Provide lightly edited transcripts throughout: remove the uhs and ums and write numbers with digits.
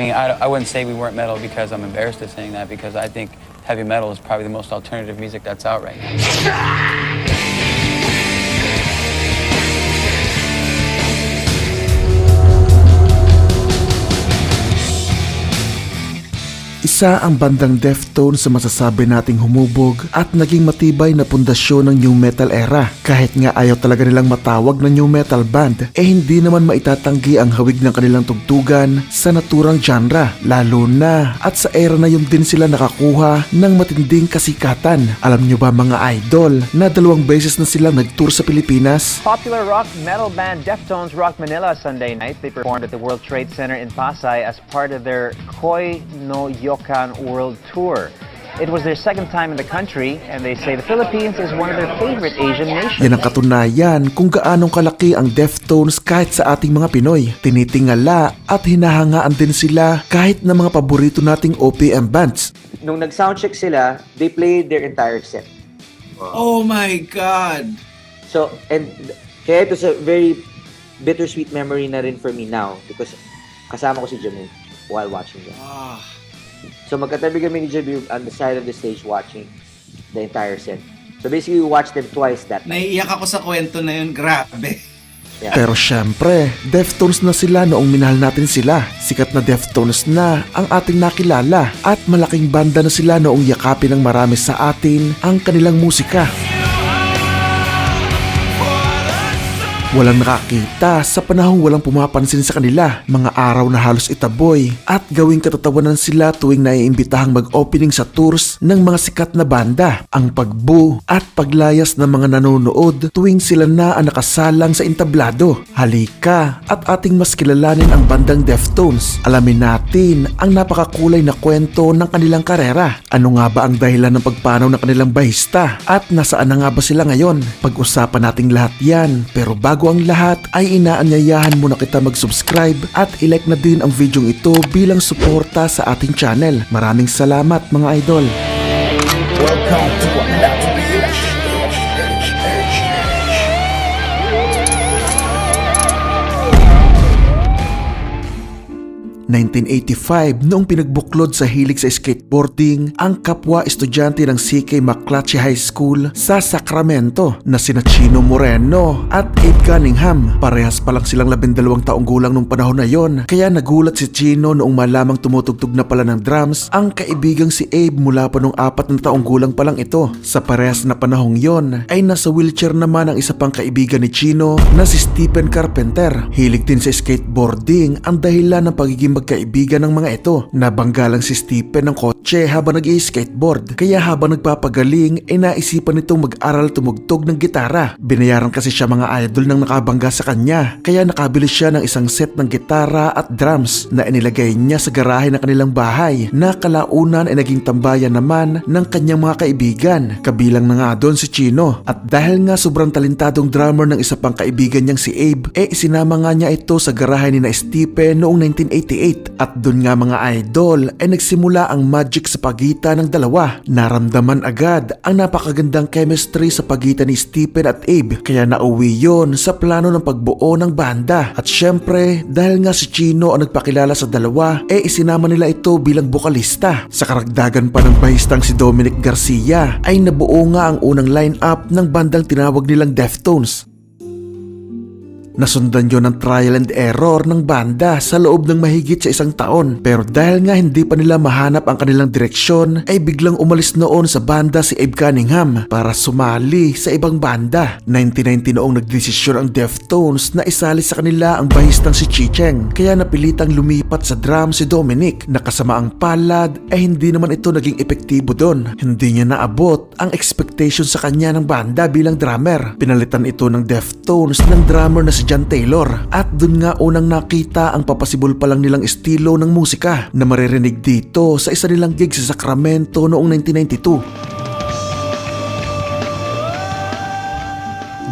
mean, I wouldn't say we weren't metal because I'm embarrassed of saying that, because I think heavy metal is probably the most alternative music that's out right now. Isa ang bandang Deftones sa masasabi nating humubog at naging matibay na pundasyon ng new metal era. Kahit nga ayaw talaga nilang matawag na new metal band, hindi naman maitatanggi ang hawig ng kanilang tugtugan sa naturang genre, lalo na at sa era na yun din sila nakakuha ng matinding kasikatan. Alam nyo ba mga idol na 2 beses na silang nag-tour sa Pilipinas? Popular rock metal band Deftones rocked Manila Sunday night. They performed at the World Trade Center in Pasay as part of their Koy no Yokan World Tour. It was their second time in the country, and they say the Philippines is one of their favorite Asian nations. Yan ang katunayan kung gaanong kalaki ang Deftones kahit sa ating mga Pinoy. Tinitingala at hinahangaan din sila kahit na mga paborito nating OPM bands. Nung nag-soundcheck sila, they played their entire set. Oh my God! So, and kaya ito a very bittersweet memory na rin for me now because kasama ko si Jamil while watching them. So magkatabi kami ni Jamil on the side of the stage watching the entire set. So basically, we watched them twice that night. Naiiyak ako sa kwento na yun, grabe. Yeah. Pero syempre, Deftones na sila noong minahal natin sila. Sikat na Deftones na ang ating nakilala at malaking banda na sila noong yakapin ng marami sa atin ang kanilang musika. Walang nakakita sa panahong walang pumapansin sa kanila, mga araw na halos itaboy at gawing katatawanan sila tuwing naiimbitahang mag-opening sa tours ng mga sikat na banda. Ang pagbu at paglayas ng mga nanonood tuwing sila na ang nakasalang sa entablado. Halika at ating mas kilalanin ang bandang Deftones. Alamin natin ang napakakulay na kwento ng kanilang karera. Ano nga ba ang dahilan ng pagpanaw ng kanilang bahista at nasaan na nga ba sila ngayon? Pag-usapan nating lahat yan, pero bago ang lahat ay inaanyayahan muna kita mag-subscribe at i-like na din ang video ito bilang suporta sa ating channel. Maraming salamat mga idol. Welcome to another 1985 noong pinagbuklod sa hilig sa skateboarding ang kapwa estudyante ng CK McClatchy High School sa Sacramento na sina Chino Moreno at Abe Cunningham. Parehas pa lang silang 12 taong gulang nung panahon na yon, kaya nagulat si Chino noong malamang tumutugtog na pala ng drums ang kaibigang si Abe mula pa nung 4 na taong gulang pa lang ito. Sa parehas na panahong yon ay nasa wheelchair naman ang isa pang kaibigan ni Chino na si Stephen Carpenter. Hilig din sa skateboarding ang dahilan ng pagiging magkaibigan ng mga ito. Nabangga lang si Stephen ng kotse habang nag-i-skateboard, kaya habang nagpapagaling ay naisipan nitong mag-aral tumugtog ng gitara. Binayaran kasi siya mga idol ng nakabangga sa kanya, kaya nakabili siya ng isang set ng gitara at drums na inilagay niya sa garahe ng kanilang bahay na kalaunan ay naging tambayan naman ng kanyang mga kaibigan. Kabilang na nga doon si Chino, at dahil nga sobrang talentadong drummer ng isa pang kaibigan niyang si Abe, isinama nga niya ito sa garahe ni na Stephen noong 1988. At doon nga mga idol ay nagsimula ang magic sa pagitan ng dalawa. Naramdaman agad ang napakagandang chemistry sa pagitan ni Stephen at Abe, kaya nauwi yon sa plano ng pagbuo ng banda. At syempre, dahil nga si Chino ang nagpakilala sa dalawa, isinama nila ito bilang bokalista. Sa karagdagan pa ng bahistang si Dominic Garcia ay nabuo nga ang unang line-up ng bandang tinawag nilang Deftones. Nasundan yun ng trial and error ng banda sa loob ng mahigit sa 1 taon, pero dahil nga hindi pa nila mahanap ang kanilang direksyon ay biglang umalis noon sa banda si Abe Cunningham para sumali sa ibang banda. 1990 noong nagdesisyon ang Deftones na isali sa kanila ang bahistang si Chicheng, kaya napilitang lumipat sa drum si Dominic. Nakasama ang palad ay hindi naman ito naging epektibo doon. Hindi niya naabot ang expectation sa kanya ng banda bilang drummer. Pinalitan ito ng Deftones ng drummer na si John Taylor, at dun nga unang nakita ang papasibol pa lang nilang estilo ng musika na maririnig dito sa isa nilang gig sa Sacramento noong 1992.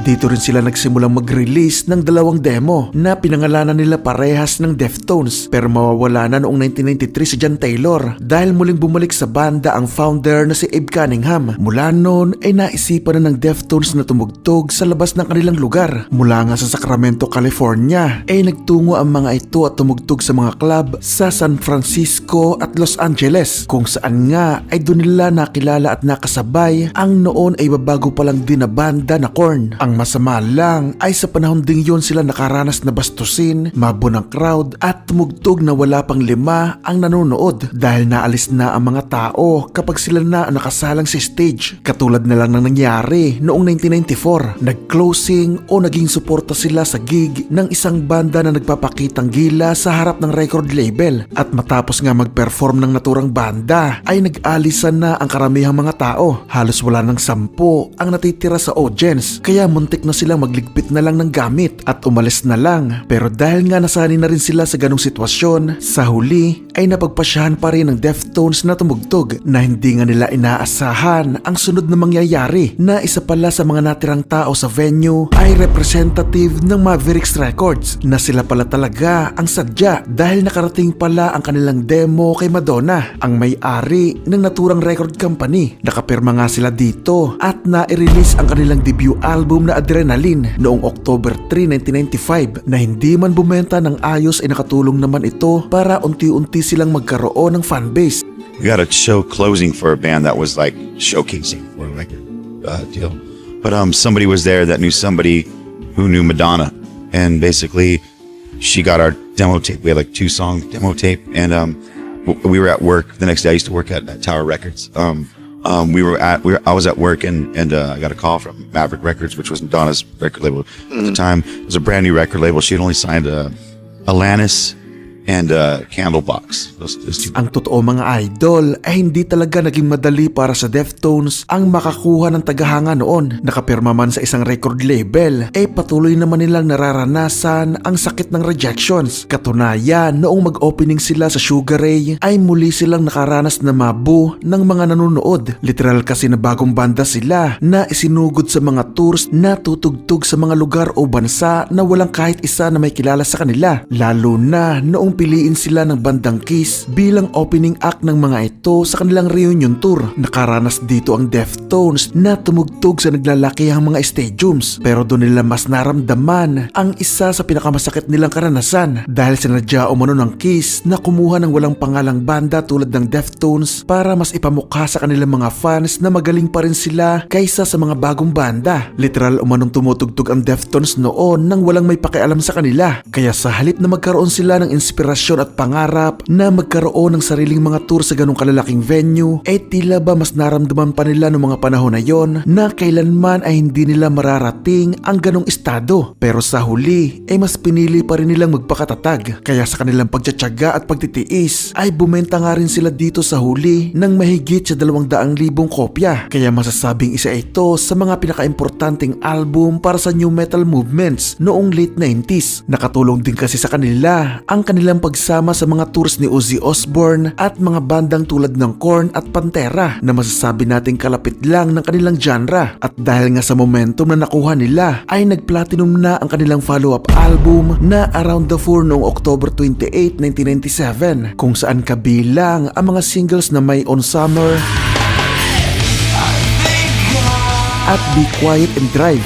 Dito rin sila nagsimulang mag-release ng 2 demo na pinangalanan nila parehas ng Deftones, pero mawawala na noong 1993 si John Taylor dahil muling bumalik sa banda ang founder na si Abe Cunningham. Mula noon ay naisipan na ng Deftones na tumugtog sa labas ng kanilang lugar. Mula nga sa Sacramento, California ay nagtungo ang mga ito at tumugtog sa mga club sa San Francisco at Los Angeles, kung saan nga ay doon nila nakilala at nakasabay ang noon ay babago palang din na banda na Korn. Ang masama lang ay sa panahon ding yun sila nakaranas na bastusin, mabo ng crowd at tumugtog na wala pang 5 ang nanonood dahil naalis na ang mga tao kapag sila na nakasalang sa stage. Katulad na lang ng nangyari noong 1994, nag-closing o naging suporta sila sa gig ng isang banda na nagpapakitang gila sa harap ng record label, at matapos nga mag-perform ng naturang banda ay nag-alisan na ang karamihang mga tao. Halos wala ng 10 ang natitira sa audience, kaya muntik na silang magligpit na lang ng gamit at umalis na lang. Pero dahil nga nasanay na rin sila sa ganong sitwasyon, sa huli ay napagpasyahan pa rin ng Deftones na tumugtog na hindi nga nila inaasahan ang sunod na mangyayari, na isa pala sa mga natirang tao sa venue ay representative ng Mavericks Records, na sila pala talaga ang sadya dahil nakarating pala ang kanilang demo kay Madonna, ang may-ari ng naturang record company. Nakapirma nga sila dito at na-release ang kanilang debut album na Adrenaline noong October 3, 1995, na hindi man bumenta ng ayos ay nakatulong naman ito para unti-unti silang magkaroon ng fanbase. We got a show closing for a band that was like showcasing for a record deal. But somebody was there that knew somebody who knew Madonna, and basically she got our demo tape. We had like 2-song demo tape, and we were at work the next day. I used to work at Tower Records. I was at work and I got a call from Maverick Records, which was Madonna's record label at the time. It was a brand new record label. She had only signed Alanis and Candlebox. Those two. Ang totoo mga idol ay hindi talaga naging madali para sa Deftones ang makakuha ng tagahanga noon. Nakapirma man sa isang record label, patuloy naman nilang nararanasan ang sakit ng rejections. Katunayan, noong mag-opening sila sa Sugar Ray ay muli silang nakaranas na mabu ng mga nanonood. Literal kasi na bagong banda sila na isinugod sa mga tours na tutugtog sa mga lugar o bansa na walang kahit isa na may kilala sa kanila. Lalo na noong piliin sila ng bandang Kiss bilang opening act ng mga ito sa kanilang reunion tour. Nakaranas dito ang Deftones na tumugtog sa naglalakihang mga stadiums, pero doon nila mas naramdaman ang isa sa pinakamasakit nilang karanasan dahil sinadya umano ng Kiss na kumuha ng walang pangalang banda tulad ng Deftones para mas ipamukha sa kanilang mga fans na magaling pa rin sila kaysa sa mga bagong banda. Literal umanong tumutugtog ang Deftones noon nang walang may pakialam sa kanila, kaya sa halip na magkaroon sila ng inspirasyon at pangarap na magkaroon ng sariling mga tour sa ganong kalalaking venue, tila ba mas naramdaman pa nila noong mga panahon na yon na kailanman ay hindi nila mararating ang ganong estado. Pero sa huli mas pinili pa rin nilang magpakatatag, kaya sa kanilang pagtsatsaga at pagtitiis ay bumenta nga rin sila dito sa huli ng mahigit sa 200,000 kopya. Kaya masasabing isa ito sa mga pinakaimportanteng album para sa new metal movements noong late 90s. Nakatulong din kasi sa kanila ang kanilang pagsama sa mga tours ni Ozzy Osbourne at mga bandang tulad ng Korn at Pantera na masasabi nating kalapit lang ng kanilang genre. At dahil nga sa momentum na nakuha nila ay nag-platinum na ang kanilang follow-up album na Around the Fur noong October 28, 1997, kung saan kabilang ang mga singles na May On Summer at Be Quiet and Drive.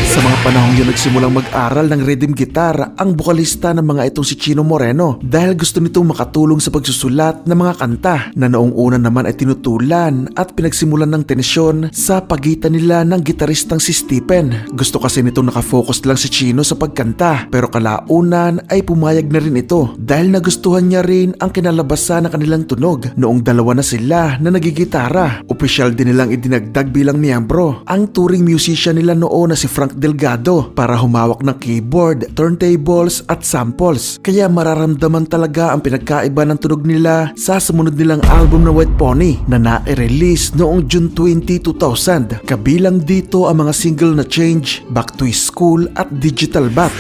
Sa mga panahong yun nagsimulang mag-aral ng rhythm guitar ang bokalista ng mga itong si Chino Moreno dahil gusto nitong makatulong sa pagsusulat ng mga kanta na noong una naman ay tinutulan at pinagsimulan ng tensyon sa pagitan nila ng gitaristang si Stephen. Gusto kasi nitong nakafocus lang si Chino sa pagkanta, pero kalaunan ay pumayag na rin ito dahil nagustuhan niya rin ang kinalabasan ng kanilang tunog. Noong dalawa na sila na nagigitara, opisyal din nilang idinagdag bilang miyembro ang touring musician nila noon na si Frank Delgado para humawak ng keyboard, turntables at samples. Kaya mararamdaman talaga ang pinagkaiba ng tunog nila sa sumunod nilang album na White Pony na na-release noong June 20, 2000. Kabilang dito ang mga single na Change, Back to School at Digital Bath.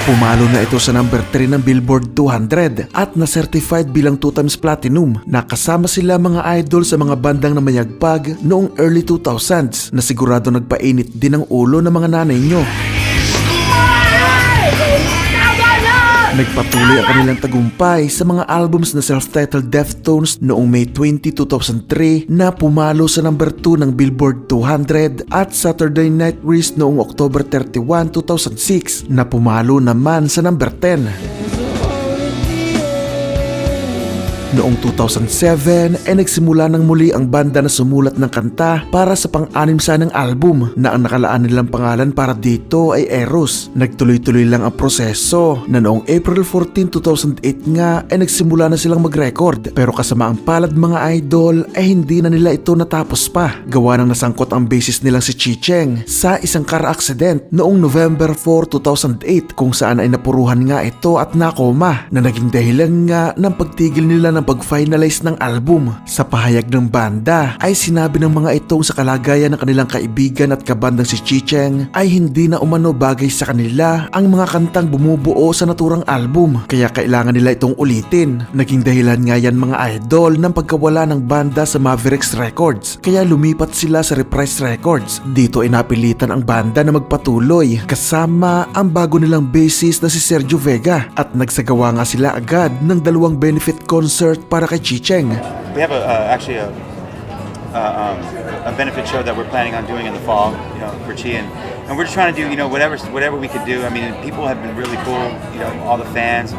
Pumalo na ito sa number 3 ng Billboard 200 at na-certified bilang 2 times platinum. Nakasama sila mga idol sa mga bandang na mayagpag noong early 2000s na sigurado nagpainit din ang ulo ng mga nanay nyo. Nagpatuloy ang kanilang tagumpay sa mga albums na self-titled Deftones noong May 20, 2003 na pumalo sa number 2 ng Billboard 200 at Saturday Night Breeze noong October 31, 2006 na pumalo naman sa number 10. Noong 2007 ay nagsimula ng muli ang banda na sumulat ng kanta para sa pang-anim sanang album na ang nakalaan nilang pangalan para dito ay Eros. Nagtuloy-tuloy lang ang proseso na noong April 14, 2008 nga ay nagsimula na silang mag-record pero kasama ang palad mga idol ay hindi na nila ito natapos pa. Gawa ng nasangkot ang bassist nilang si Chicheng sa isang car accident noong November 4, 2008 kung saan ay napuruhan nga ito at nakoma na naging dahilan nga ng pagtigil nila ng pag-finalize ng album. Sa pahayag ng banda ay sinabi ng mga itong sa kalagayan ng kanilang kaibigan at kabandang si Chicheng ay hindi na umano bagay sa kanila ang mga kantang bumubuo sa naturang album kaya kailangan nila itong ulitin. Naging dahilan nga yan mga idol ng pagkawala ng banda sa Mavericks Records kaya lumipat sila sa Reprise Records. Dito ay napilitan ang banda na magpatuloy kasama ang bago nilang bassist na si Sergio Vega at nagsagawa nga sila agad ng 2 benefit concert para kay Chicheng. We have actually a benefit show that we're planning on doing in the fall, you know, for Chi, and we're just trying to do, you know, whatever we could do. I mean, people have been really cool, you know, all the fans,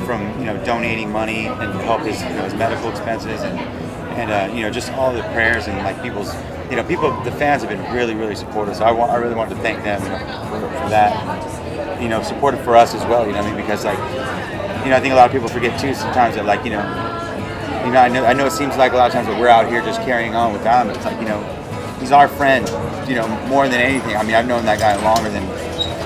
from, you know, donating money and help his, you know, his medical expenses and you know, just all the prayers and like people's, you know, the fans have been really, really supportive. So I really wanted to thank them, you know, for that, you know, supportive for us as well, you know what I mean, because like, you know, I think a lot of people forget too sometimes that like, you know, I know it seems like a lot of times that we're out here just carrying on without him. It's like, you know, he's our friend, you know, more than anything. I mean, I've known that guy longer than,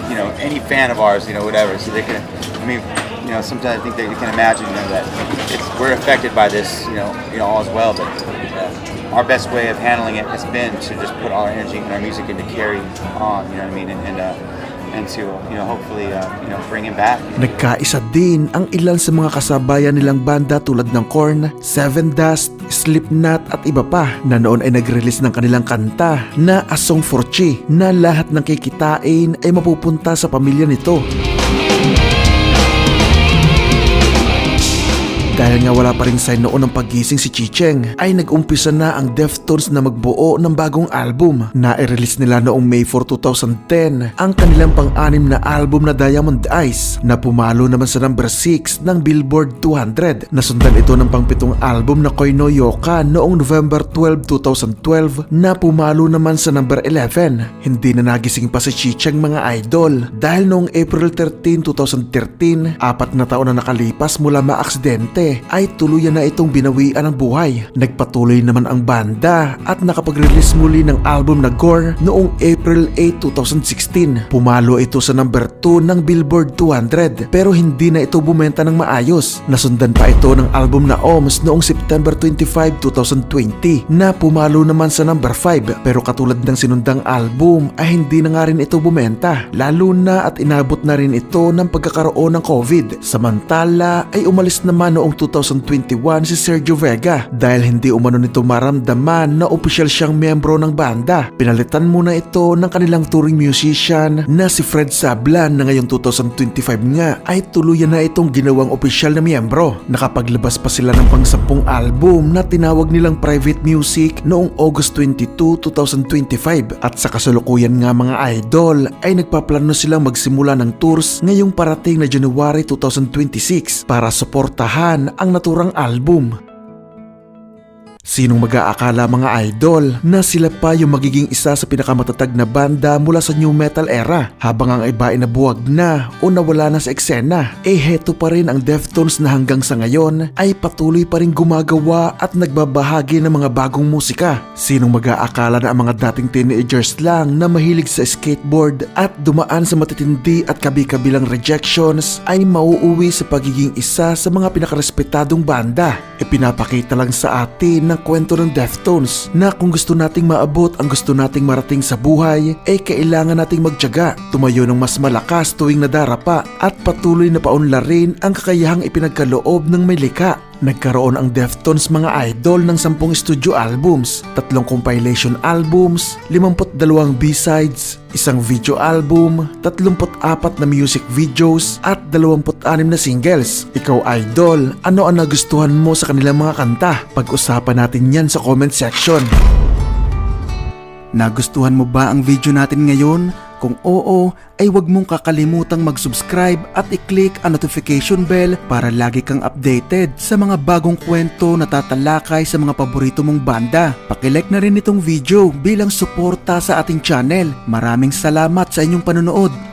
you know, any fan of ours, you know, whatever. So they can, I mean, you know, sometimes I think that you can imagine, you know, that we're affected by this, you know, all as well. But our best way of handling it has been to just put all our energy and our music and to carry on, you know what I mean, and to, you know, hopefully, you know, bring him back. Nagkaisa din ang ilan sa mga kasabayan nilang banda tulad ng Korn, Seven Dust, Slipknot at iba pa na noon ay nag-release ng kanilang kanta na A Song for Chi na lahat ng kikitain ay mapupunta sa pamilya nito. Dahil nga wala pa rin sign noon ng paggising si Chicheng ay nag-umpisa na ang Deftones na magbuo ng bagong album na i-release nila noong May 4, 2010 ang kanilang pang-anim na album na Diamond Eyes na pumalo naman sa number 6 ng Billboard 200. Nasundan ito ng pang-7 album na Koi no Yoka noong November 12, 2012 na pumalo naman sa number 11. Hindi na nagising pa si Chicheng mga idol dahil noong April 13, 2013, 4 na taon na nakalipas mula maaksidente ay tuluyan na itong binawian ng buhay. Nagpatuloy naman ang banda at nakapag-release muli ng album na Gore noong April 8, 2016. Pumalo ito sa number 2 ng Billboard 200 pero hindi na ito bumenta ng maayos. Nasundan pa ito ng album na OMS noong September 25, 2020 na pumalo naman sa number 5 pero katulad ng sinundang album ay hindi na nga rin ito bumenta lalo na at inabot na rin ito ng pagkakaroon ng COVID. Samantala ay umalis naman noong 2021 si Sergio Vega dahil hindi umano nito maramdaman na opisyal siyang miyembro ng banda. Pinalitan muna ito ng kanilang touring musician na si Fred Sablan na ngayong 2025 nga ay tuluyan na itong ginawang opisyal na miyembro. Nakapaglabas pa sila ng pang-10 album na tinawag nilang Private Music noong August 22, 2025 at sa kasalukuyan nga mga idol ay nagpaplano silang magsimula ng tours ngayong parating na January 2026 para suportahan ang naturang album. Sinong mag-aakala mga idol na sila pa yung magiging isa sa pinakamatatag na banda mula sa new metal era habang ang iba ay nabuwag na o nawala na sa eksena? Heto pa rin ang Deftones na hanggang sa ngayon ay patuloy pa rin gumagawa at nagbabahagi ng mga bagong musika. Sinong mag-aakala na ang mga dating teenagers lang na mahilig sa skateboard at dumaan sa matitindi at kabi-kabilang rejections ay mauuwi sa pagiging isa sa mga pinakarespetadong banda? Pinapakita lang sa atin ng ng kwento ng Deftones na kung gusto nating maabot ang gusto nating marating sa buhay, ay kailangan nating magtiyaga, tumayo ng mas malakas tuwing nadarapa at patuloy na paunlarin ang kakayahang ipinagkaloob ng may likha. Nagkaroon ang Deftones mga idol ng 10 studio albums, 3 compilation albums, 52 B-sides, 1 video album, 34 na music videos at 26 na singles. Ikaw idol, ano ang nagustuhan mo sa kanilang mga kanta? Pag-usapan natin yan sa comment section. Nagustuhan mo ba ang video natin ngayon? Kung oo, ay huwag mong kakalimutang mag-subscribe at i-click ang notification bell para lagi kang updated sa mga bagong kwento na tatalakay sa mga paborito mong banda. Pakilike na rin itong video bilang suporta sa ating channel. Maraming salamat sa inyong panonood.